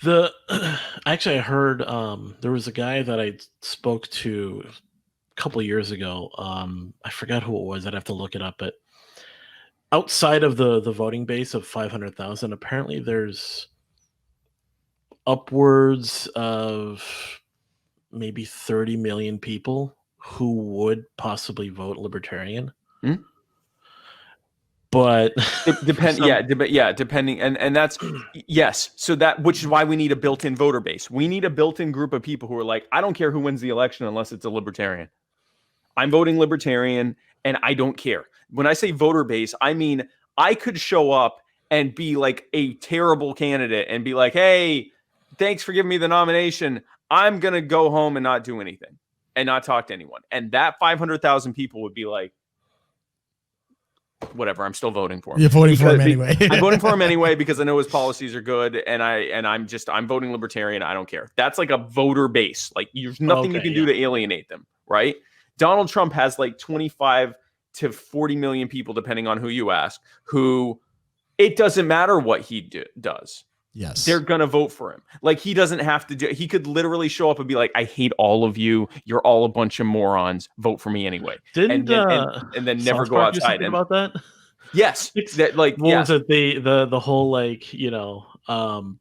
The actually, I heard there was a guy that I spoke to a couple of years ago. I forgot who it was. I'd have to look it up. But outside of the voting base of 500,000, apparently there's upwards of maybe 30 million people who would possibly vote Libertarian. Hmm? But depending, and that's yes. So which is why we need a built-in voter base. We need a built-in group of people who are like, I don't care who wins the election unless it's a Libertarian. I'm voting Libertarian, and I don't care. When I say voter base, I mean I could show up and be like a terrible candidate and be like, hey, thanks for giving me the nomination. I'm gonna go home and not do anything and not talk to anyone. And that 500,000 people would be like, whatever, I'm still voting for him. You're voting for him anyway. I'm voting for him anyway because I know his policies are good, and I'm voting Libertarian. I don't care. That's like a voter base. Like there's nothing you can do to alienate them, right? Donald Trump has like 25 to 40 million people, depending on who you ask, who it doesn't matter what he does. Yes. They're going to vote for him. Like he doesn't have to he could literally show up and be like, I hate all of you. You're all a bunch of morons. Vote for me anyway. And then never go outside. About that? Yes. That, like, was it the whole, like, what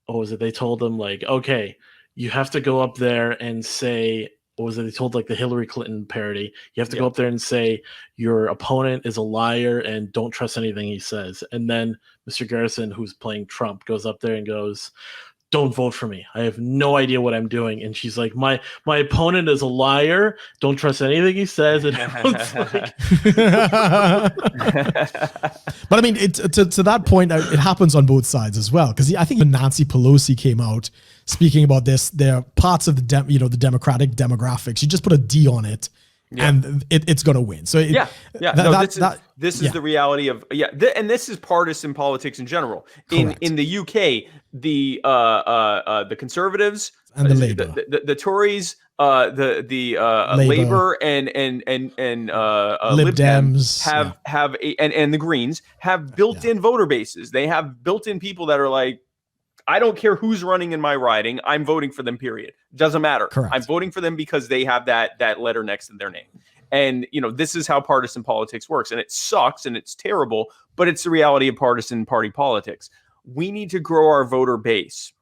was it? They told them like, okay, you have to go up there and say, what was it? They told like the Hillary Clinton parody. You have to go up there and say your opponent is a liar and don't trust anything he says. And then Mr. Garrison, who's playing Trump, goes up there and goes, don't vote for me. I have no idea what I'm doing. And she's like, my opponent is a liar. Don't trust anything he says. And everyone's like... But I mean, to that point, it happens on both sides as well. Because I think when Nancy Pelosi came out speaking about this, there are parts of the Democratic demographics. You just put a D on it. Yeah. And it's going to win. So this is the reality of and this is partisan politics in general. In the UK, the Conservatives and the Labour, the Tories, the Labour and Lib Dems have and the Greens have built-in voter bases. They have built-in people that are like, I don't care who's running in my riding. I'm voting for them, period. Doesn't matter. Correct. I'm voting for them because they have that letter next to their name. And, this is how partisan politics works. And it sucks and it's terrible, but it's the reality of partisan party politics. We need to grow our voter base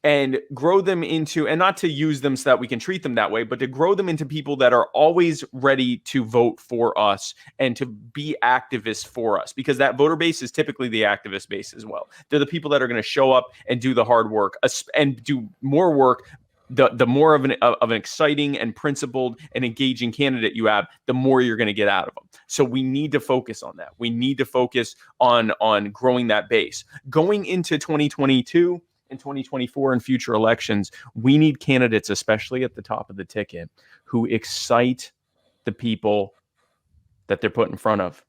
and grow them into, and not to use them so that we can treat them that way, but to grow them into people that are always ready to vote for us and to be activists for us, because that voter base is typically the activist base as well. They're the people that are going to show up and do the hard work and do more work. The more of an exciting and principled and engaging candidate you have, the more you're going to get out of them. So we need to focus on that. We need to focus on growing that base. Going into 2022 and 2024 and future elections, we need candidates, especially at the top of the ticket, who excite the people that they're put in front of.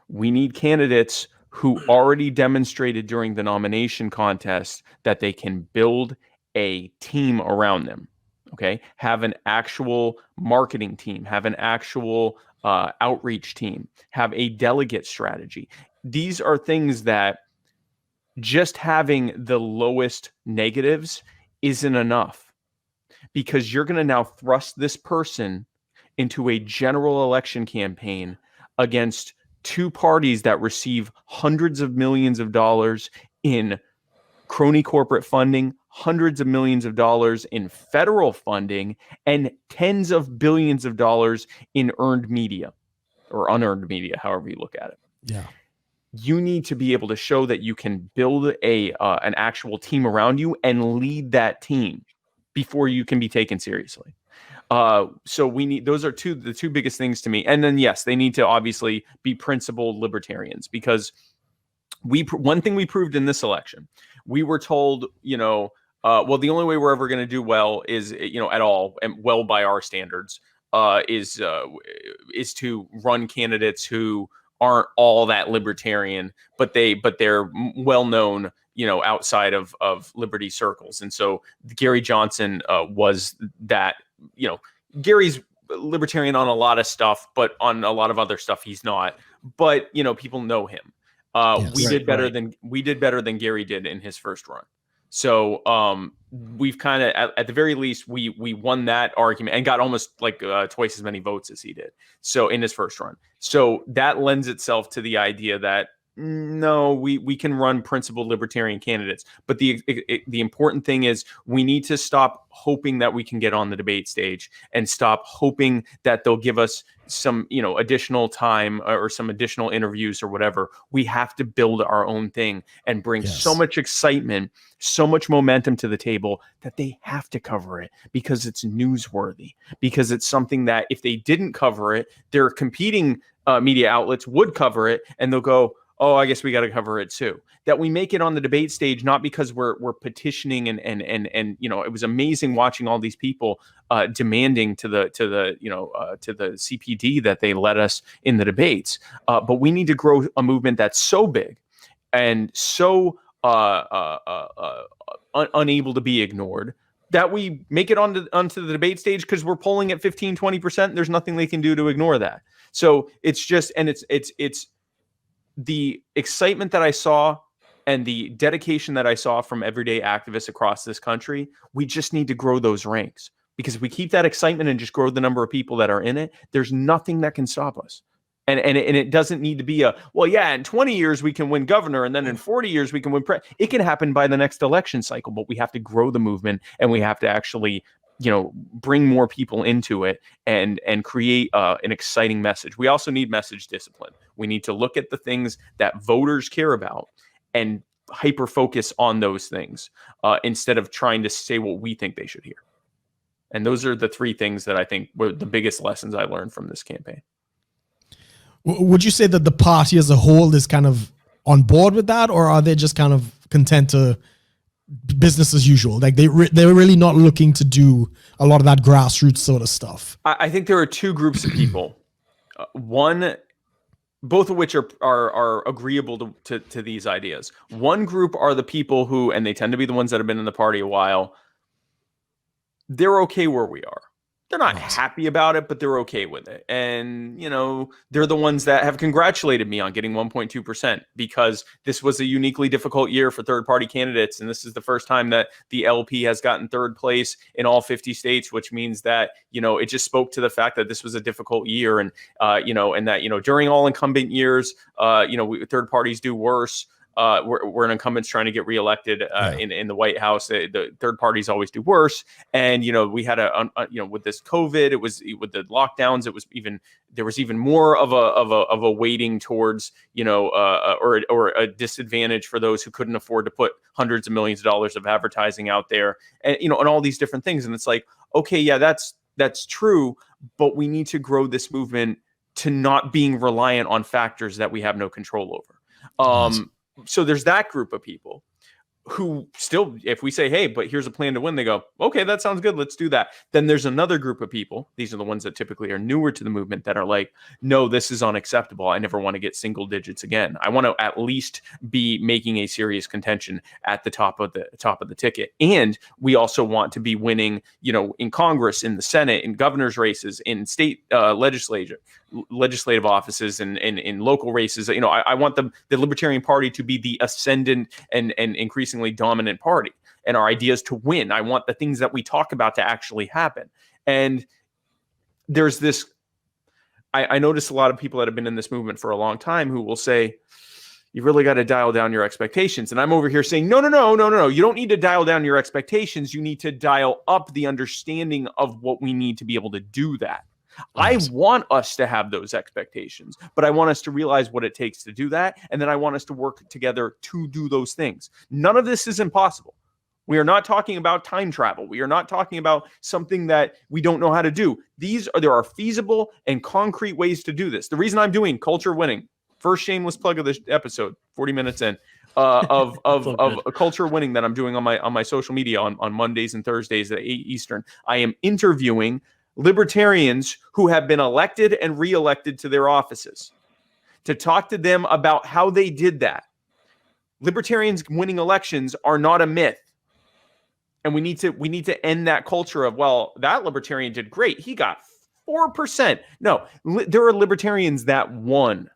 We need candidates who already demonstrated during the nomination contest that they can build a team around them. Okay, have an actual marketing team, have an actual outreach team, have a delegate strategy. These are things that just having the lowest negatives isn't enough, because you're going to now thrust this person into a general election campaign against two parties that receive hundreds of millions of dollars in crony corporate funding, hundreds of millions of dollars in federal funding, and tens of billions of dollars in earned media or unearned media, however you look at it. Yeah. You need to be able to show that you can build an actual team around you and lead that team before you can be taken seriously. So we need, those are the two biggest things to me. And then, yes, they need to obviously be principled libertarians, because one thing we proved in this election, we were told, well, the only way we're ever going to do well is, at all, and well by our standards, is to run candidates who aren't all that libertarian, but they're well known, outside of liberty circles. And so Gary Johnson was that. Gary's libertarian on a lot of stuff, but on a lot of other stuff he's not. But people know him. Yes. We did better than Gary did in his first run. So we've kind of, at the very least, we won that argument and got almost like twice as many votes as he did. So in his first run. So that lends itself to the idea that no, we can run principled libertarian candidates. But the important thing is we need to stop hoping that we can get on the debate stage and stop hoping that they'll give us some, additional time or some additional interviews or whatever. We have to build our own thing and bring so much excitement, so much momentum to the table that they have to cover it because it's newsworthy, because it's something that if they didn't cover it, their competing media outlets would cover it and they'll go, oh, I guess we got to cover it too. That we make it on the debate stage, not because we're petitioning and it was amazing watching all these people demanding to the CPD that they let us in the debates. But we need to grow a movement that's so big and so unable to be ignored that we make it onto the debate stage because we're polling at 15, 20%. There's nothing they can do to ignore that. So it's just, and it's the excitement that I saw and the dedication that I saw from everyday activists across this country. We just need to grow those ranks, because if we keep that excitement and just grow the number of people that are in it, there's nothing that can stop us. And it doesn't need to be in 20 years we can win governor, and then in 40 years we can win it can happen by the next election cycle, but we have to grow the movement and we have to actually bring more people into it and create an exciting message. We also need message discipline. We need to look at the things that voters care about and hyper focus on those things instead of trying to say what we think they should hear. And those are the three things that I think were the biggest lessons I learned from this campaign. Would you say that the party as a whole is kind of on board with that, or are they just kind of content to business as usual? Like they're really not looking to do a lot of that grassroots sort of stuff? I think there are two groups of people. Both of which are agreeable to these ideas. One group are the people who, and they tend to be the ones that have been in the party a while, they're okay where we are. They're not happy about it, but they're okay with it. And, they're the ones that have congratulated me on getting 1.2% because this was a uniquely difficult year for third-party candidates. And this is the first time that the LP has gotten third place in all 50 states, which means that, it just spoke to the fact that this was a difficult year. And, and that, during all incumbent years, third parties do worse. We're an incumbents trying to get reelected in the White House. The third parties always do worse. And we had with this COVID, it was with the lockdowns. There was even more of a weighting towards or a disadvantage for those who couldn't afford to put hundreds of millions of dollars of advertising out there, and and all these different things. And it's like, okay, yeah, that's true, but we need to grow this movement to not being reliant on factors that we have no control over. So there's that group of people who still, if we say, hey, but here's a plan to win, they go, okay, that sounds good. Let's do that. Then there's another group of people. These are the ones that typically are newer to the movement that are like, no, this is unacceptable. I never want to get single digits again. I want to at least be making a serious contention at the top of the ticket. And we also want to be winning, in Congress, in the Senate, in governor's races, in state legislative offices, and in local races. I want the Libertarian Party to be the ascendant and increasingly dominant party, and our ideas to win. I want the things that we talk about to actually happen. And there's this, I notice a lot of people that have been in this movement for a long time who will say, you really got to dial down your expectations. And I'm over here saying, no. You don't need to dial down your expectations. You need to dial up the understanding of what we need to be able to do that. I want us to have those expectations, but I want us to realize what it takes to do that. And then I want us to work together to do those things. None of this is impossible. We are not talking about time travel. We are not talking about something that we don't know how to do. There are feasible and concrete ways to do this. The reason I'm doing Culture Winning, first shameless plug of this episode, 40 minutes in, of a Culture Winning that I'm doing on my social media on Mondays and Thursdays at 8 Eastern. I am interviewing libertarians who have been elected and reelected to their offices to talk to them about how they did that. Libertarians winning elections are not a myth. And we need to end that culture of, well, that libertarian did great. He got 4%. No, there are libertarians that won.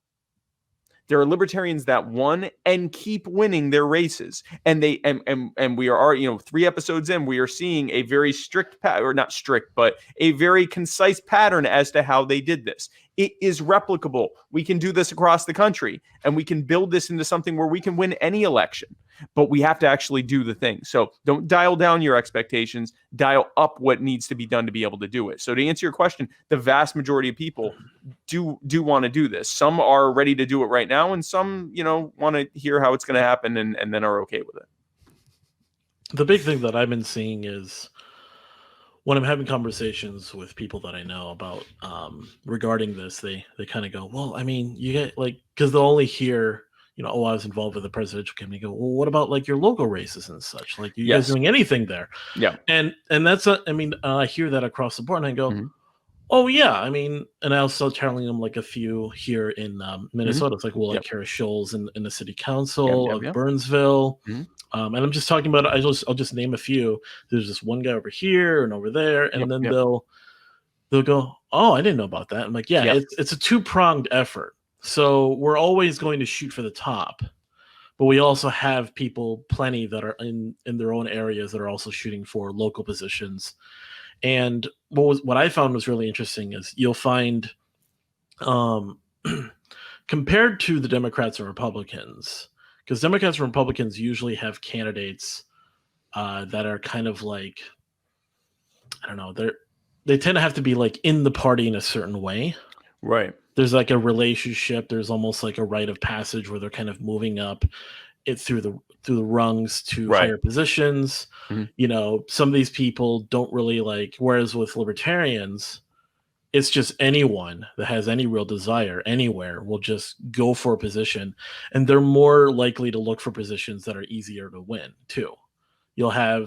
There are libertarians that won and keep winning their races. And they and we are, 3 episodes in, we are seeing a very strict or not strict, but a very concise pattern as to how they did this. It is replicable. We can do this across the country, and we can build this into something where we can win any election. But we have to actually do the thing. So don't dial down your expectations, dial up what needs to be done to be able to do it. So to answer your question, the vast majority of people do want to do this. Some are ready to do it right now, and some, want to hear how it's going to happen and then are okay with it. The big thing that I've been seeing is when I'm having conversations with people that I know about regarding this, they kind of go, well, I mean, you get because they'll only hear, oh, I was involved with the presidential campaign. Go, well, what about your local races and such? You guys doing anything there? Yeah. And that's I hear that across the board, and I go, oh yeah, I mean, and I also telling them a few here in Minnesota. It's Kara Scholes in the city council of Burnsville. And I'm just talking about, I'll just name a few. There's this one guy over here and over there, and then they'll go, oh, I didn't know about that. I'm like, it's a 2-pronged effort. So we're always going to shoot for the top, but we also have people plenty that are in their own areas that are also shooting for local positions. And what I found was really interesting is you'll find, compared to the Democrats and Republicans, because Democrats and Republicans usually have candidates that are kind of I don't know, they tend to have to be in the party in a certain way. Right. There's a relationship. There's almost a rite of passage where they're kind of moving up it through the rungs to higher positions. Some of these people don't really whereas with libertarians, it's just anyone that has any real desire anywhere will just go for a position, and they're more likely to look for positions that are easier to win too. You'll have